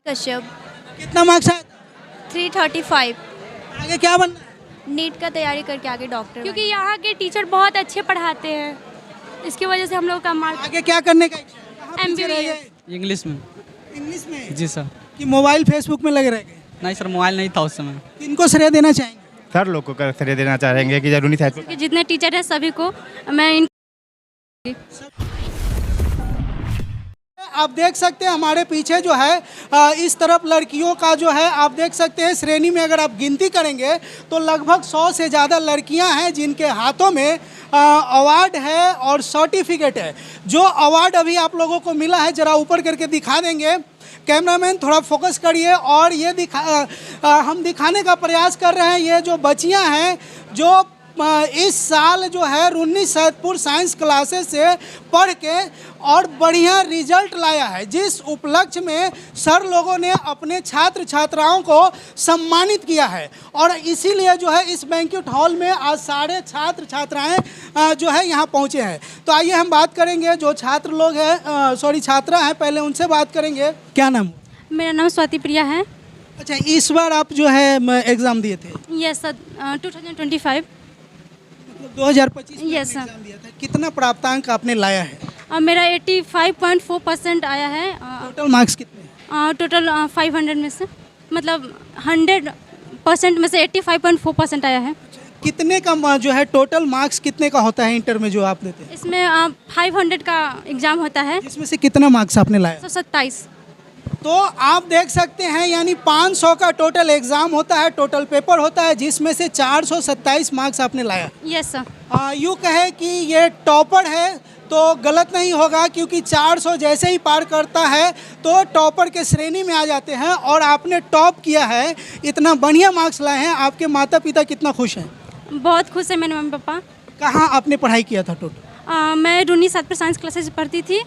कश्यप। कितना मार्क्स आया था? 335। आगे क्या बनना है? नीट का तैयारी करके आगे डॉक्टर। क्योंकि यहाँ के टीचर बहुत अच्छे पढ़ाते हैं, इसकी वजह से हम लोग का मार्क आगे क्या करने का इच्छा है? कहाँ पीछे रह MBBS। गए? इंग्लिश में। इंग्लिश में जी सर। कि मोबाइल फेसबुक में लगे रह गए? नहीं सर, मोबाइल नहीं था उस समय। किनको श्रेय देना चाहेंगे? सर लोग को श्रेय देना चाहेंगे कि जरूरी था। के जितने टीचर हैं सभी को मैं इन आप देख सकते हैं हमारे पीछे जो है इस तरफ लड़कियों का जो है आप देख सकते हैं श्रेणी में अगर आप गिनती करेंगे तो लगभग 100 से ज़्यादा लड़कियां हैं जिनके हाथों में अवार्ड है और सर्टिफिकेट है। जो अवार्ड अभी आप लोगों को मिला है जरा ऊपर करके दिखा देंगे। कैमरामैन थोड़ा फोकस करिए और ये हम दिखाने का प्रयास कर रहे हैं। ये जो बच्चियां हैं जो इस साल जो है रून्नी सैदपुर साइंस क्लासेस से पढ़ के और बढ़िया रिजल्ट लाया है, जिस उपलक्ष्य में सर लोगों ने अपने छात्र छात्राओं को सम्मानित किया है। और इसीलिए जो है इस बैंक्वेट हॉल में आज सारे छात्र छात्राएं जो है यहाँ पहुँचे हैं। तो आइए हम बात करेंगे जो छात्र लोग हैं छात्रा हैं, पहले उनसे बात करेंगे। क्या नाम? मेरा नाम स्वाति प्रिया है। अच्छा, इस बार आप जो है एग्ज़ाम दिए थे? Yes sir, 2025। 2025 में Yes, sir. एग्जाम दिया था। कितना प्राप्तांक आपने लाया है? मेरा 85.4% आया है। टोटल मार्क्स कितने? टोटल 500 में से मतलब 100% में से 85.4% आया है। कितने का जो है टोटल मार्क्स कितने का होता है इंटर में जो आप देते हैं? इसमें 500 का एग्ज़ाम होता है। इसमें से कितना मार्क्स आपने लाया? 127। तो आप देख सकते हैं यानी 500 का टोटल एग्जाम होता है, टोटल पेपर होता है, जिसमें से 427 मार्क्स आपने लाया। Yes sir. यूँ कहे कि ये टॉपर है तो गलत नहीं होगा, क्योंकि 400 जैसे ही पार करता है तो टॉपर के श्रेणी में आ जाते हैं और आपने टॉप किया है, इतना बढ़िया मार्क्स लाए हैं। आपके माता पिता कितना खुश हैं? बहुत खुश है मेरे मम्मी पापा। कहाँ आपने पढ़ाई किया था टोटल? मैं रून्नी सैदपुर साइंस क्लासेस पढ़ती थी।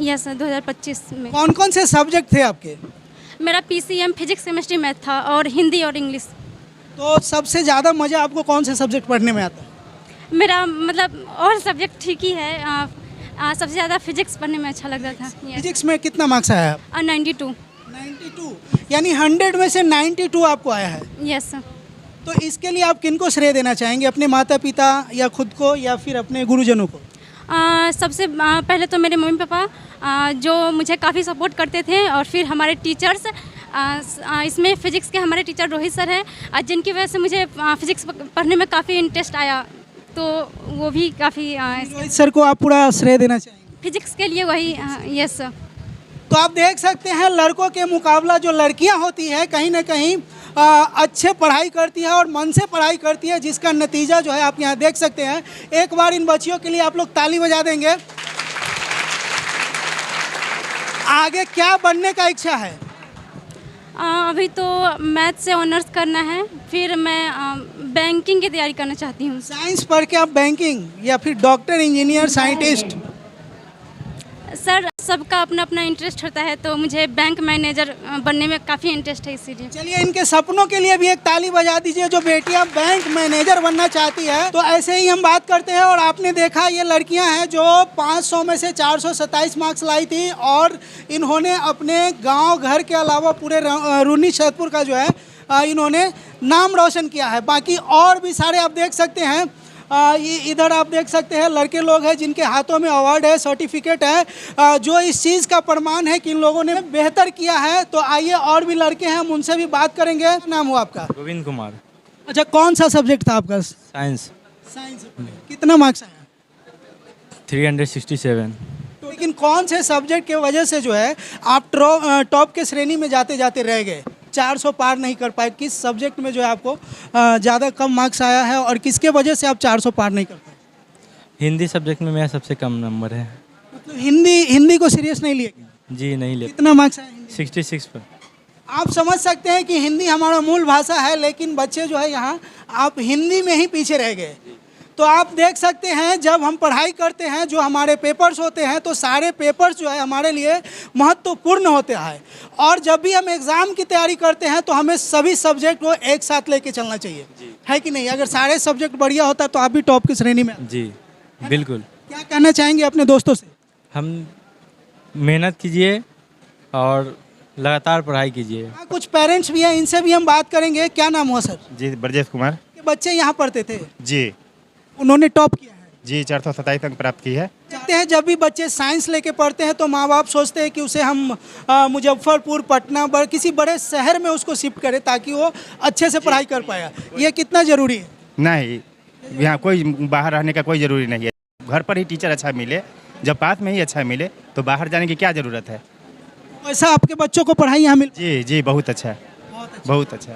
यस 2025 में। कौन कौन से सब्जेक्ट थे आपके? मेरा PCM फिजिक्स केमिस्ट्री मैथ था और हिंदी और इंग्लिश। तो सबसे ज़्यादा मज़ा आपको कौन से सब्जेक्ट पढ़ने में आता है? मेरा मतलब और सब्जेक्ट ठीक ही है। सबसे ज़्यादा फिजिक्स पढ़ने में अच्छा लगता था। फिजिक्स में कितना मार्क्स आया है? 92। 92 यानी 100 में से 92 आपको आया है। Yes sir. तो इसके लिए आप किनको श्रेय देना चाहेंगे? अपने माता पिता या खुद को या फिर अपने गुरुजनों को? सबसे पहले तो मेरे मम्मी पापा जो मुझे काफ़ी सपोर्ट करते थे, और फिर हमारे टीचर्स। इसमें फ़िज़िक्स के हमारे टीचर रोहित सर हैं, जिनकी वजह से मुझे फ़िज़िक्स पढ़ने में काफ़ी इंटरेस्ट आया, तो वो भी काफ़ी रोहित सर को आप पूरा श्रेय देना चाहेंगे? फिजिक्स के लिए वही। Yes sir. तो आप देख सकते हैं लड़कों के मुकाबला जो लड़कियां होती हैं कहीं ना कहीं अच्छे पढ़ाई करती है और मन से पढ़ाई करती है, जिसका नतीजा जो है आप यहाँ देख सकते हैं। एक बार इन बच्चियों के लिए आप लोग ताली बजा देंगे। आगे क्या बनने का इच्छा है? अभी तो मैथ से ऑनर्स करना है, फिर मैं बैंकिंग की तैयारी करना चाहती हूँ। साइंस पढ़ के आप बैंकिंग या फिर डॉक्टर, इंजीनियर, साइंटिस्ट? सर सबका अपना अपना इंटरेस्ट होता है, तो मुझे बैंक मैनेजर बनने में काफ़ी इंटरेस्ट है, इसीलिए। चलिए इनके सपनों के लिए भी एक ताली बजा दीजिए, जो बेटियां बैंक मैनेजर बनना चाहती है। तो ऐसे ही हम बात करते हैं। और आपने देखा ये लड़कियां हैं जो 500 में से 427 मार्क्स लाई थी, और इन्होंने अपने गांव घर के अलावा पूरे रून्नी सैदपुर का जो है इन्होंने नाम रोशन किया है। बाकी और भी सारे आप देख सकते हैं। ये इधर आप देख सकते हैं लड़के लोग हैं जिनके हाथों में अवार्ड है, सर्टिफिकेट है, जो इस चीज़ का प्रमाण है कि इन लोगों ने बेहतर किया है। तो आइए और भी लड़के हैं, हम उनसे भी बात करेंगे। नाम हुआ आपका? गोविंद कुमार। अच्छा, कौन सा सब्जेक्ट था आपका? साइंस। साइंस। कितना मार्क्स आया? 367। लेकिन कौन से सब्जेक्ट के वजह से जो है आप टॉप के श्रेणी में जाते जाते रह गए, 400 पार नहीं कर पाए? किस सब्जेक्ट में जो है आपको ज़्यादा कम मार्क्स आया है और किसके वजह से आप 400 पार नहीं कर पाए? हिंदी सब्जेक्ट में मेरा सबसे कम नंबर है। मतलब हिंदी को सीरियस नहीं लिए? जी नहीं ले। कितना मार्क्स आया हिंदी? 66 पर। आप समझ सकते हैं कि हिंदी हमारा मूल भाषा है, लेकिन बच्चे जो है यहाँ आप हिंदी में ही पीछे रह गए। तो आप देख सकते हैं जब हम पढ़ाई करते हैं, जो हमारे पेपर्स होते हैं, तो सारे पेपर्स जो है हमारे लिए महत्वपूर्ण होते हैं। और जब भी हम एग्ज़ाम की तैयारी करते हैं तो हमें सभी सब्जेक्ट को एक साथ लेके चलना चाहिए, है कि नहीं? अगर सारे सब्जेक्ट बढ़िया होता तो आप भी टॉप की श्रेणी में। जी बिल्कुल। क्या कहना चाहेंगे अपने दोस्तों से? हम मेहनत कीजिए और लगातार पढ़ाई कीजिए। हाँ, कुछ पेरेंट्स भी हैं, इनसे भी हम बात करेंगे। क्या नाम हुआ सर? जी ब्रजेश कुमार। के बच्चे यहाँ पढ़ते थे, जी उन्होंने टॉप किया है। जी 427 अंक प्राप्त की है। कहते हैं जब भी बच्चे साइंस लेके पढ़ते हैं तो माँ बाप सोचते हैं कि उसे हम मुजफ्फरपुर, पटना, किसी बड़े शहर में उसको शिफ्ट करें ताकि वो अच्छे से पढ़ाई कर पाए। ये कितना ज़रूरी है? नहीं, यहाँ कोई बाहर रहने का कोई ज़रूरी नहीं है। घर पर ही टीचर अच्छा मिले, जब पास में ही अच्छा मिले तो बाहर जाने की क्या ज़रूरत है। वैसा आपके बच्चों को पढ़ाई यहाँ मिल? जी जी बहुत अच्छा, बहुत अच्छा।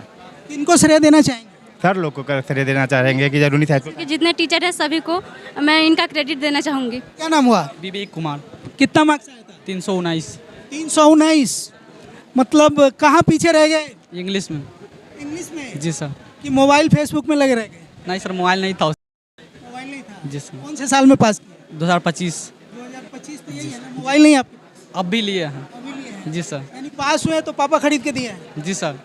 किनको श्रेय देना चाहेंगे? सर लोग को श्रेय देना चाहेंगे कि यूनिथ हाई स्कूल कि जितने टीचर हैं सभी को मैं इनका क्रेडिट देना चाहूँगी। क्या नाम हुआ? विवेक कुमार। कितना मार्क्स आया था? 319 319। मतलब कहाँ पीछे रह गए? इंग्लिश में। इंग्लिश में? जी सर। कि मोबाइल फेसबुक में लगे रह गए? नहीं सर, मोबाइल नहीं था। मोबाइल नहीं था? जी सर। कौन से साल में पास किया? 2025। 2025 तो यही है ना, मोबाइल नहीं आपके पास? अब भी लिए हैं। अभी लिए हैं। जी सर। यानी पास हुए तो पापा खरीद के दिए हैं। जी सर।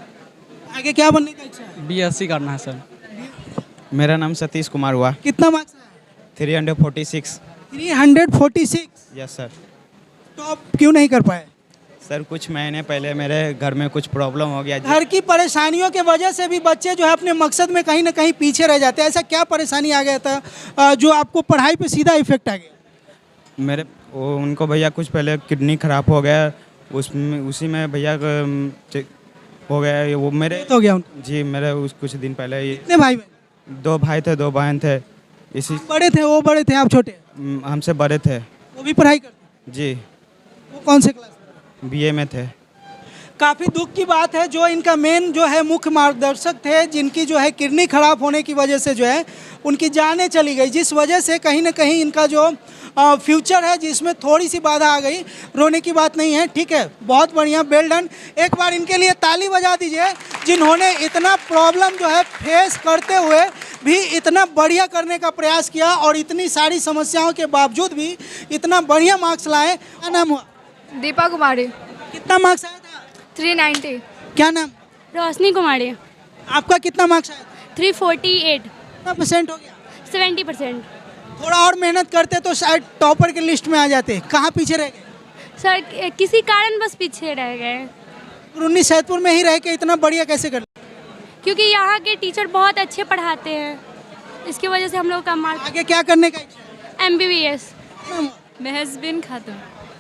आगे क्या बनने का इच्छा है? BSc करना है सर। मेरा नाम सतीश कुमार हुआ। कितना मार्क्स आया? 346। 346। Yes sir. टॉप क्यों नहीं कर पाए? सर कुछ महीने पहले मेरे घर में कुछ प्रॉब्लम हो गया। घर की परेशानियों के वजह से भी बच्चे जो है अपने मकसद में कहीं ना कहीं पीछे रह जाते हैं। ऐसा क्या परेशानी आ गया था जो आपको पढ़ाई पे सीधा इफेक्ट आ गया? मेरे उनको भैया कुछ पहले किडनी खराब हो गया, उसमें उसी में भैया हो गया ये वो मेरे तो हो गया उनको? जी मेरे उस कुछ दिन पहले ये कितने भाई बहन? 2 भाई थे 2 बहन थे। इसी आप बड़े थे, वो बड़े थे, आप छोटे? हमसे बड़े थे। वो भी पढ़ाई करते? जी वो कौन से क्लास? BA में थे। काफ़ी दुख की बात है, जो इनका मेन जो है मुख्य मार्गदर्शक थे, जिनकी जो है किडनी खराब होने की वजह से जो है उनकी जानें चली गई, जिस वजह से कहीं ना कहीं इनका जो फ्यूचर है जिसमें थोड़ी सी बाधा आ गई। रोने की बात नहीं है, ठीक है, बहुत बढ़िया, वेल डन। एक बार इनके लिए ताली बजा दीजिए, जिन्होंने इतना प्रॉब्लम जो है फेस करते हुए भी इतना बढ़िया करने का प्रयास किया और इतनी सारी समस्याओं के बावजूद भी इतना बढ़िया मार्क्स लाए। क्या नाम हुआ? दीपा कुमारी। कितना मार्क्स आया था? 390। क्या नाम? रोशनी कुमारी। आपका कितना मार्क्स आया था? 348। कितना परसेंट हो गया? 70%। थोड़ा और मेहनत करते तो शायद टॉपर के लिस्ट में आ जाते। कहाँ पीछे रह गए? सर किसी कारण बस पीछे रह गए, रुन्नी सैदपुर में ही रह के इतना बढ़िया कैसे कर लिया? क्योंकि यहाँ के टीचर बहुत अच्छे पढ़ाते हैं, इसकी वजह से हम लोग का मार्क। आगे क्या करने का इच्छा है? MBBS। महजबिन खातून।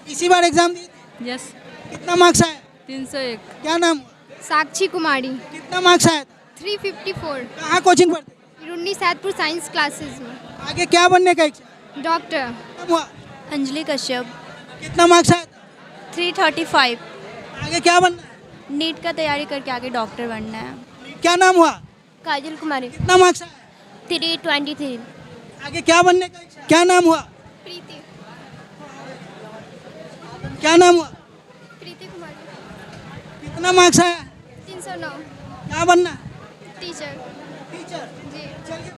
इसी बार एग्जाम दिए? यस। कितना मार्क्स आया? 301। क्या नाम? साक्षी कुमारी। कितना मार्क्स आया? 354। कहाँ कोचिंग पढ़ते? रुन्नी सैदपुर साइंस क्लासेस में। आगे क्या बनने का इच्छा है? डॉक्टर। नाम हुआ? अंजलि कश्यप। कितना मार्क्स आया? 335। आगे क्या बनना है? नीट का तैयारी करके आगे डॉक्टर बनना है। क्या नाम हुआ? काजल कुमारी। कितना मार्क्स आया? 323। आगे क्या बनने का इच्छा है? क्या नाम हुआ? प्रीति। क्या नाम हुआ? प्रीति कुमारी। कितना मार्क्स आया? 309। क्या बनना? टीचर। टीचर। जी। चलिए